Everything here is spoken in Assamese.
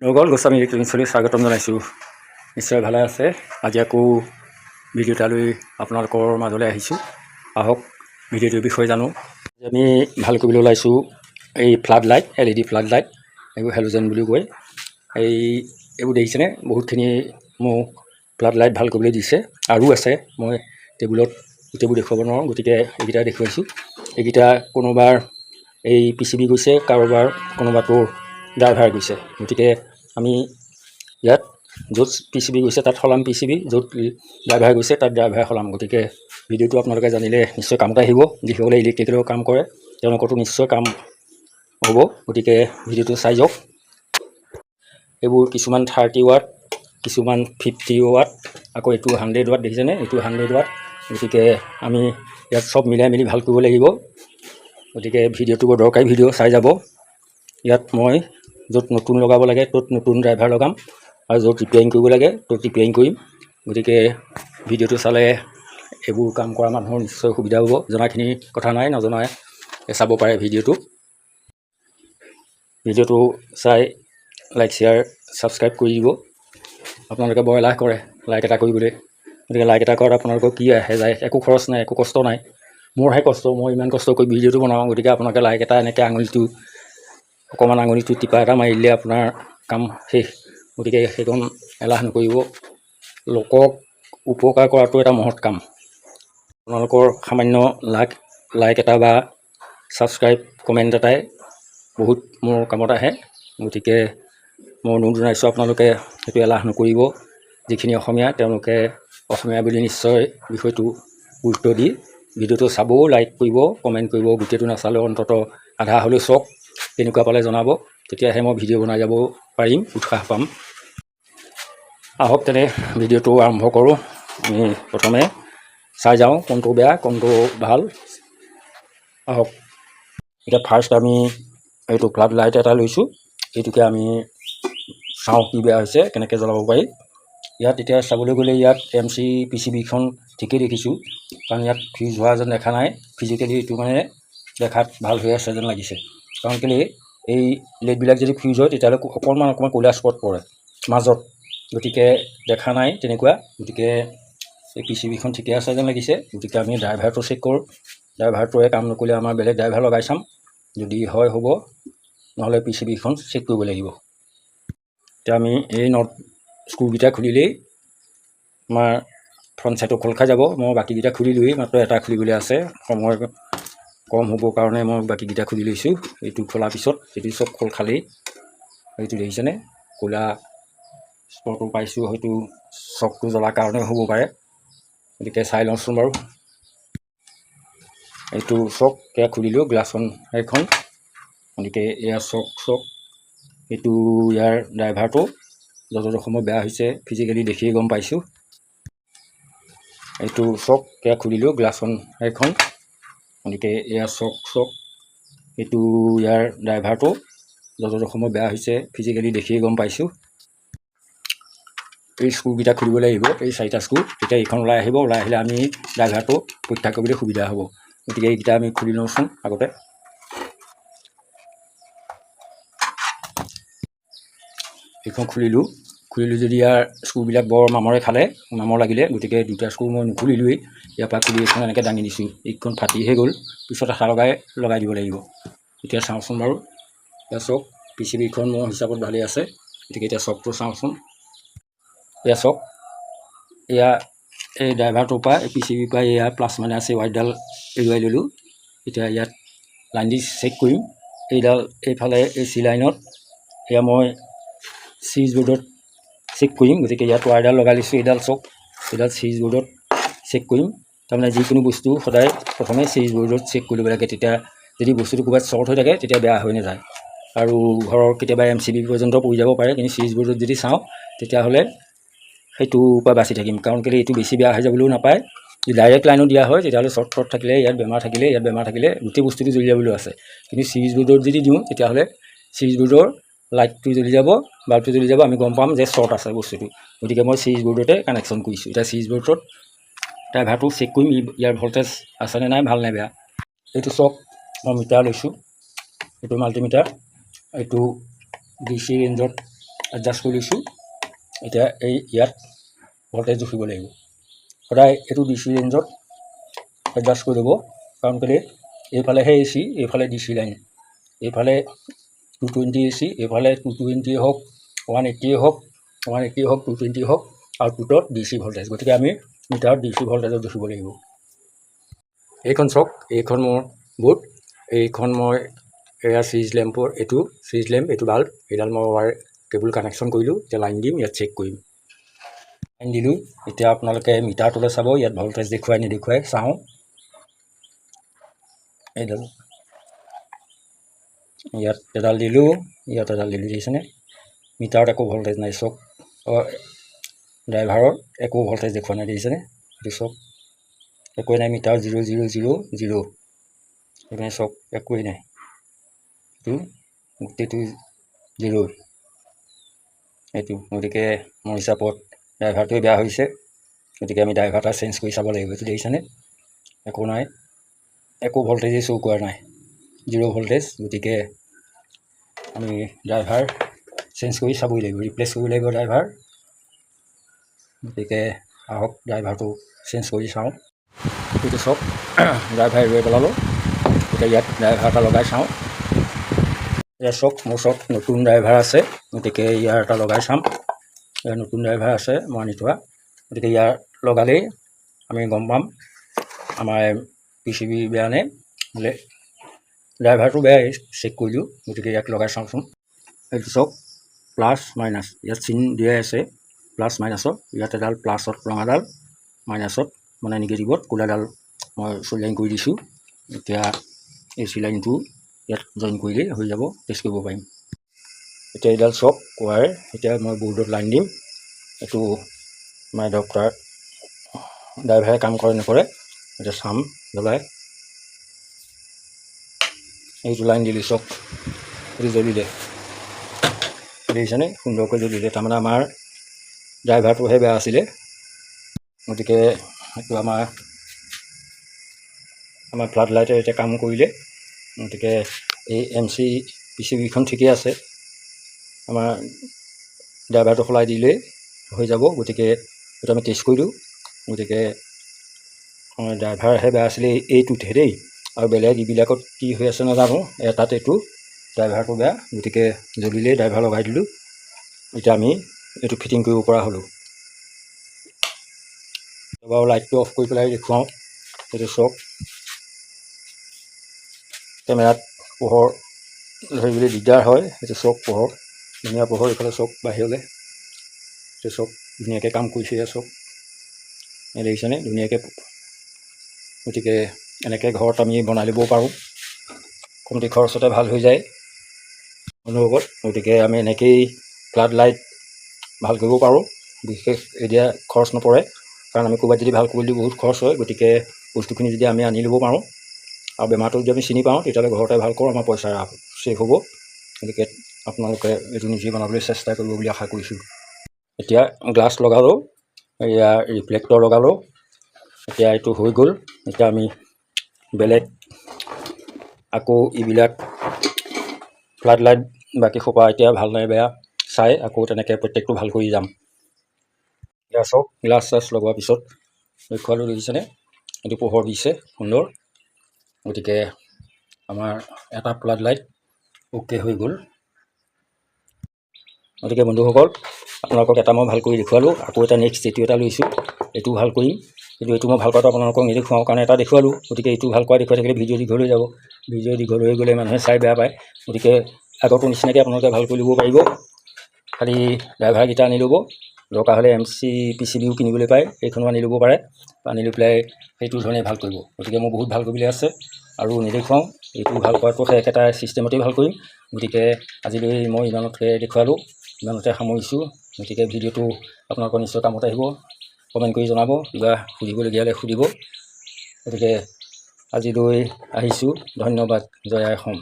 নগল গোস্বামী ইলেক্ট্ৰনিক্সলৈ স্বাগতম জনাইছোঁ। নিশ্চয় ভালে আছে। আজি আকৌ ভিডিঅ' এটা লৈ আপোনালোকৰ মাজলৈ আহিছোঁ। আহক ভিডিঅ'টোৰ বিষয়ে জানো। আমি ভাল কৰিবলৈ ওলাইছোঁ এই flood light, LED flood light, এইবোৰ হেলোজেন বুলিও কয়। এইবোৰ দেখিছেনে? বহুতখিনি মোক ফ্লাড লাইট ভাল কৰিবলৈ দিছে। আৰু আছে, মই টেবুলত গোটেইবোৰ দেখুৱাব নোৱাৰোঁ, গতিকে এইকেইটা দেখুৱাইছোঁ। এইকেইটা কোনোবাৰ এই PCB গৈছে, কাৰোবাৰ কোনোবাটোৰ ড্ৰাইভাৰ গৈছে। গতিকে আমি ইয়াত য'ত PCB গৈছে তাত সলাম PCB, য'ত ড্ৰাইভাৰ গৈছে তাত ড্ৰাইভাৰ সলাম। গতিকে ভিডিঅ'টো আপোনালোকে জানিলে নিশ্চয় কামত আহিব। যিসকলে ইলেক্ট্ৰিকেলৰ কাম কৰে তেওঁলোকৰতো নিশ্চয় কাম হ'ব। গতিকে ভিডিঅ'টো চাই যাওক। এইবোৰ কিছুমান 30 ৱাট, কিছুমান 50 ৱাট, আকৌ এইটো 100 ৱাট দেখিছেনে? এইটো 100 ৱাট। গতিকে আমি ইয়াত চব মিলাই মেলি ভাল কৰিব লাগিব। গতিকে ভিডিঅ'টো বৰ দৰকাৰী ভিডিঅ', চাই যাব। ইয়াত মই য'ত নতুন লগাব লাগে ত'ত নতুন ড্ৰাইভাৰ লগাম, আৰু য'ত ৰিপেয়াৰিং কৰিব লাগে ত'ত ৰিপেয়াৰিং কৰিম। গতিকে ভিডিঅ'টো চালে এইবোৰ কাম কৰা মানুহৰ নিশ্চয় সুবিধা হ'ব। জনাখিনি কথা নাই, নজনাই চাব পাৰে ভিডিঅ'টো। ভিডিঅ'টো চাই লাইক, শ্বেয়াৰ, ছাবস্ক্ৰাইব কৰি দিব। আপোনালোকে বৰ এলাহ কৰে লাইক এটা কৰিবলৈ। গতিকে লাইক এটা কৰাত আপোনালোকৰ কি আহে যায়? একো খৰচ নাই, একো কষ্ট নাই। মোৰহে কষ্ট, মই ইমান কষ্ট কৰি ভিডিঅ'টো বনাওঁ। গতিকে আপোনালোকে লাইক এটা এনেকৈ অকণমান আঙুলিটো টিপা এটা মাৰি দিলে আপোনাৰ কাম শেষ। গতিকে সেইকণ এলাহ নকৰিব। লোকক উপকাৰ কৰাটো এটা মহৎ কাম। আপোনালোকৰ সামান্য লাইক এটা বা ছাবস্ক্ৰাইব, কমেণ্ট এটাই বহুত মোৰ কামত আহে। গতিকে মই অনুৰোধ জনাইছোঁ আপোনালোকে সেইটো এলাহ নকৰিব। যিখিনি অসমীয়া তেওঁলোকে অসমীয়া বুলি নিশ্চয় বিষয়টো গুৰুত্ব দি ভিডিঅ'টো চাব, লাইক কৰিব, কমেণ্ট কৰিব। গোটেইটো নাচালেও অন্ততঃ আধা হ'লেও চাওক। তেনেকুৱা পালে জনাব, তেতিয়াহে মই ভিডিঅ' বনাই যাব পাৰিম, উৎসাহ পাম। আহক তেনে ভিডিঅ'টো আৰম্ভ কৰোঁ। আমি প্ৰথমে চাই যাওঁ কোনটো বেয়া কোনটো ভাল। আহক। এতিয়া ফাৰ্ষ্ট আমি এইটো ফ্লাড লাইট এটা লৈছোঁ। এইটোকে আমি চাওঁ কি বেয়া হৈছে, কেনেকৈ জ্বলাব পাৰি। ইয়াত এতিয়া চাবলৈ গ'লে ইয়াত PCBখন ঠিকেই দেখিছোঁ, কাৰণ ইয়াত ফিউজ হোৱা যেন দেখা নাই। ফিজিকেলি এইটো মানে দেখাত ভাল হৈ আছে যেন লাগিছে। কাৰণ কেলৈ এই লেটবিলাক যদি ফিউজ হয় তেতিয়াহ'লে অকণমান ক'লা স্পট পৰে মাজত। গতিকে দেখা নাই তেনেকুৱা। গতিকে এই PCBখন ঠিকে আছে যেন লাগিছে। গতিকে আমি ড্ৰাইভাৰটো চেক কৰোঁ। ড্ৰাইভাৰটোৱে কাম নকৰিলে আমাৰ বেলেগ ড্ৰাইভাৰ লগাই চাম। যদি হয় হ'ব, নহ'লে PCBখন চেক কৰিব লাগিব। এতিয়া আমি এই স্ক্ৰুকেইটা খুলিলেই আমাৰ ফ্ৰণ্ট ছাইডটো খোল খাই যাব। মই বাকীকেইটা খুলিলোৱেই, মাত্ৰ এটা খুলিবলৈ আছে। সময় কম হ'বৰ কাৰণে মই বাকীকেইটা খুলি লৈছোঁ। এইটো খোলাৰ পিছত এইটো চব খোল খালেই এইটো দেখিছেনে? ক'লা স্পটটো পাইছোঁ, হয়তো চকটো জ্বলাৰ কাৰণে হ'ব পাৰে। গতিকে চাই লওঁচোন বাৰু। এইটো চক এয়া খুলিলোঁ, গ্লাছখন সেইখন। গতিকে এয়া চক এইটো ইয়াৰ ড্ৰাইভাৰটো য'ত সময় বেয়া হৈছে ফিজিকেলি দেখিয়ে গম পাইছোঁ। এইটো চক এয়া খুলিলোঁ, গ্লাছখন সেইখন। গতিকে এয়া চক এইটো ইয়াৰ ড্ৰাইভাৰটো য'ত সময় বেয়া হৈছে ফিজিকেলি দেখিয়ে গম পাইছোঁ। এই স্ক্ৰুকেইটা খুলিব লাগিব, এই 4টা স্ক্ৰু। তেতিয়া এইখন ওলাই আহিব। ওলাই আহিলে আমি ড্ৰাইভাৰটো পৰীক্ষা কৰিবলৈ সুবিধা হ'ব। গতিকে এইকেইটা আমি খুলি লওঁচোন আগতে। এইখন খুলিলোঁ যদি ইয়াৰ স্ক্ৰুবিলাক বৰ মামৰে খালে, মামৰ লাগিলে, গতিকে 2টা স্ক্ৰু মই নুখুলিলোৱেই। ইয়াৰ পৰা খুলি এইখন এনেকৈ দাঙি দিছোঁ। এইখন ফাটিহে গ'ল, পিছত আঠা লগাই দিব লাগিব। এতিয়া চাওঁচোন বাৰু। এয়া চক PCBখন মোৰ হিচাপত ভালেই আছে। গতিকে এতিয়া চকটো চাওঁচোন। এয়া চক, এয়া এই ড্ৰাইভাৰটোৰ পৰা এই PCBৰ পৰা এয়া প্লাছ মাইনাছ ৱাইটডাল এৰুৱাই ল'লোঁ। এতিয়া ইয়াত লাইন দি চেক কৰিম। এইডাল এইফালে এই চি লাইনত এয়া মই চুইচ বৰ্ডত চেক কৰিম। গতিকে ইয়াত ৱাইৰডাল লগাই লৈছোঁ। এইডাল চক, এইডাল চুইচ বৰ্ডত চেক কৰিম। তাৰমানে যিকোনো বস্তু সদায় প্ৰথমে চুইচ বৰ্ডত চেক কৰিব লাগে। তেতিয়া যদি বস্তুটো ক'ৰবাত শ্বৰ্ট হৈ থাকে তেতিয়া বেয়া হৈ নাযায়। আৰু ঘৰৰ কেতিয়াবা MCB পৰ্যন্ত পৰি যাব পাৰে। কিন্তু চুইচ বৰ্ডত যদি চাওঁ তেতিয়াহ'লে সেইটোৰ পৰা বাচি থাকিম। কাৰণ কেলৈ এইটো বেছি বেয়া হৈ যাবলৈও নাপায়। যদি ডাইৰেক্ট লাইনো দিয়া হয় তেতিয়াহ'লে শ্বৰ্ট থাকিলে, ইয়াত বেমাৰ থাকিলে গোটেই বস্তুটো জ্বলি যাবলৈও আছে। কিন্তু চুইচ বৰ্ডত যদি দিওঁ তেতিয়াহ'লে চুইচ বৰ্ডৰ লাইটটো জ্বলি যাব, বাল্বটো জ্বলি যাব, আমি গম পাম যে শ্বৰ্ট আছে বস্তুটো। গতিকে মই চুইচ বৰ্ডতে কানেকশ্যন কৰিছোঁ। এতিয়া চুইচ বৰ্ডত ড্ৰাইভাৰটো চেক কৰিম, ইয়াৰ ভল্টেজ আছেনে নাই, ভাল নে বেয়া। এইটো চক মই মিটাৰ লৈছোঁ। এইটো মাল্টিমিটাৰ। এইটো DC ৰেঞ্জত এডজাষ্ট কৰি লৈছোঁ। এতিয়া ইয়াত ভল্টেজ জুখিব লাগিব। সদায় এইটো DC ৰেঞ্জত এডজাষ্ট কৰি ল'ব, কাৰণ কেলৈ এইফালেহে AC, এইফালে DC লাইন, এইফালে 220 AC, এইফালে 220 হওক, 180 হওক, 180 হওক, 220 হওক, আউটপুটত DC ভল্টেজ। গতিকে আমি মিটাৰত DC ভল্টেজত জুখিব লাগিব। এইখন চাওক, এইখন মোৰ বোৰ্ড, এইখন মই এয়া চিৰিজ লেম্পৰ, এইটো চিৰিজ লেম্প, এইটো বাল্ব, এইডাল মই ৱায়াৰ কেবুল কানেকশ্যন কৰিলোঁ। এতিয়া লাইন দিম, ইয়াত চেক কৰিম। লাইন দিলোঁ। এতিয়া আপোনালোকে মিটাৰটোলৈ চাব, ইয়াত ভল্টেজ দেখুৱাই নেদেখুৱাই চাওঁ। এইডাল ইয়াত এডাল দিলোঁ, ইয়াত এডাল দিলোঁ, দেখিছেনে? মিটাৰত একো ভল্টেজ নাই। চাওক, ড্ৰাইভাৰৰ একো ভল্টেজ দেখুওৱা নাই, দেখিছেনে? এইটো চাওক, একোৱেই নাই। মিটাৰ 0 0 0 0, সেইকাৰণে চাওক একোৱেই নাই। এইটো গোটেইটো 0, এইটো। গতিকে মোৰ হিচাপত ড্ৰাইভাৰটোৱে বেয়া হৈছে। গতিকে আমি ড্ৰাইভাৰ এটা চেঞ্জ কৰি চাব লাগিব। এইটো দেখিছেনে? একো নাই, একো ভল্টেজেই শ্ব' কৰা নাই, 0 ভল্টেজ। গতিকে আমি ড্ৰাইভাৰ চেঞ্জ কৰি চাবই লাগিব, ৰিপ্লেচ কৰিব লাগিব ড্ৰাইভাৰ। গতিকে আহক ড্ৰাইভাৰটো চেঞ্জ কৰি চাওঁ। এইটো চাওক, ড্ৰাইভাৰ এৰুৱাই পেলালোঁ। এতিয়া ইয়াত ড্ৰাইভাৰ এটা লগাই চাওঁ। ইয়াত চাওক, মোৰ ওচৰত নতুন ড্ৰাইভাৰ আছে। গতিকে ইয়াৰ এটা লগাই চাম। ইয়াৰ নতুন ড্ৰাইভাৰ আছে মই আনি থোৱা। গতিকে ইয়াৰ লগালেই আমি গম পাম আমাৰ PCB বেয়া নে বোলে। ড্ৰাইভাৰটো বেয়াই, চেক কৰিলোঁ। গতিকে ইয়াক লগাই চাওঁচোন। এইটো চাওক, প্লাছ মাইনাছ, ইয়াত চিন দিয়াই আছে প্লাছ মাইনাছৰ। ইয়াত এডাল প্লাছত ৰঙাডাল, মাইনাছত মানে নিগেটিভত ক'লাডাল মই চুইলাইন কৰি দিছোঁ। এতিয়া এই চুইলাইনটো ইয়াত জইন কৰিলেই হৈ যাব, টেষ্ট কৰিব পাৰিম। এতিয়া এইডাল চাওক ৱায়াৰ। এতিয়া মই বৰ্ডত লাইন দিম। এইটো মাই ডক্টৰ ড্ৰাইভাৰে কাম কৰে নকৰে, এতিয়া চাম জ্বলাই। এইটো লাইন দিলোঁ, চাওক এইটো জ্বলিলে, দেখিছেনে? সুন্দৰকৈ জ্বলিলে। তাৰমানে আমাৰ ড্ৰাইভাৰটোহে বেয়া আছিলে। গতিকে এইটো আমাৰ ফ্লাড লাইটে এতিয়া কাম কৰিলে। গতিকে এই MC PCBখন ঠিকেই আছে। আমাৰ ড্ৰাইভাৰটো সলাই দিলেই হৈ যাব। গতিকে এইটো আমি টেষ্ট কৰিলোঁ। গতিকে ড্ৰাইভাৰহে বেয়া আছিলে এইটোতহে দেই, আৰু বেলেগ এইবিলাকত কি হৈ আছে নাজানো। এটাত এইটো ড্ৰাইভাৰটো বেয়া। গতিকে জ্বলিলেই ড্ৰাইভাৰ লগাই দিলোঁ। এতিয়া আমি এইটো ফিটিং কৰিব পৰা হ'লোঁ। বাৰু লাইটটো অফ কৰি পেলাই দেখুৱাওঁ। এইটো চাওক, কেমেৰাত পোহৰ ধৰিবলৈ দিগদাৰ হয়। এইটো চাওক, পোহৰ ধুনীয়া পোহৰ। এইফালে চাওক বাহিৰলৈ, এইটো চাওক ধুনীয়াকৈ কাম কৰিছে। চাওক এই দেখিছেনে? ধুনীয়াকৈ। গতিকে এনেকৈ ঘৰত আমি বনাই ল'বও পাৰোঁ, কমটি খৰচতে ভাল হৈ যায় অনুভৱত। গতিকে আমি এনেকৈয়ে ফ্লাড লাইট ভাল কৰিব পাৰোঁ, বিশেষ এতিয়া খৰচ নপৰে। কাৰণ আমি ক'ৰবাত যদি ভাল কৰিলে বহুত খৰচ হয়। গতিকে বস্তুখিনি যদি আমি আনি ল'ব পাৰোঁ আৰু বেমাৰটো যদি আমি চিনি পাওঁ, তেতিয়াহ'লে ঘৰতে ভাল কৰোঁ, আমাৰ পইচা ছেভ হ'ব। গতিকে আপোনালোকে এইটো নিজেই বনাবলৈ চেষ্টা কৰিব বুলি আশা কৰিছোঁ। এতিয়া গ্লাছ লগালোঁ, এয়া ৰিফ্লেক্টৰ লগালোঁ। এতিয়া এইটো হৈ গ'ল। এতিয়া আমি বেলেগ আকৌ এইবিলাক ফ্লাড লাইট বাকী সোপা এতিয়া ভাল নাই বেয়া চাই আকৌ তেনেকৈ প্ৰত্যেকটো ভাল কৰি যাম। এতিয়া চাওক, গ্লাছ চাছ লগোৱাৰ পিছত দেখুৱালোঁ, দেখিছেনে? এইটো পোহৰ দিছে সুন্দৰ। গতিকে আমাৰ এটা ফ্লাড লাইট অ'কে হৈ গ'ল। গতিকে বন্ধুসকল, আপোনালোকক এটা মই ভাল কৰি দেখুৱালোঁ। আকৌ এটা নেক্সট এইটো এটা লৈছোঁ, এইটো ভাল কৰিম। কিন্তু এইটো মই ভাল কৰাটো আপোনালোকক নেদেখুৱাওঁ, কাৰণ এটা দেখুৱালোঁ। গতিকে এইটো ভাল কৰা দেখুৱাই থাকিলে ভিডিঅ' দীঘল হৈ যাব। ভিডিঅ' দীঘল হৈ গ'লে মানুহে চাই বেয়া পায়। গতিকে আগৰটো নিচিনাকৈ আপোনালোকে ভাল কৰি ল'ব পাৰিব। খালি ড্ৰাইভাৰকেইটা আনি ল'ব। দৰকাৰ হ'লে MC PCBও কিনিবলৈ পায়, সেইখনো আনি ল'ব পাৰে। আনি লৈ পেলাই সেইটো ধৰণে ভাল কৰিব। গতিকে মোৰ বহুত ভাল কৰিবলৈ আছে আৰু নেদেখুৱাওঁ। এইটো ভাল কৰাটো সেই একেটা ছিষ্টেমতেই ভাল কৰিম। গতিকে আজিলৈ মই ইমানতে দেখুৱালোঁ, ইমানতে সামৰিছোঁ। গতিকে ভিডিঅ'টো আপোনালোকৰ নিশ্চয় কামত আহিব। কমেণ্ট কৰি জনাব, কিবা সুধিবলগীয়া হ'লে সুধিব। গতিকে আজিলৈ আহিছোঁ। ধন্যবাদ। জয় আই অসম।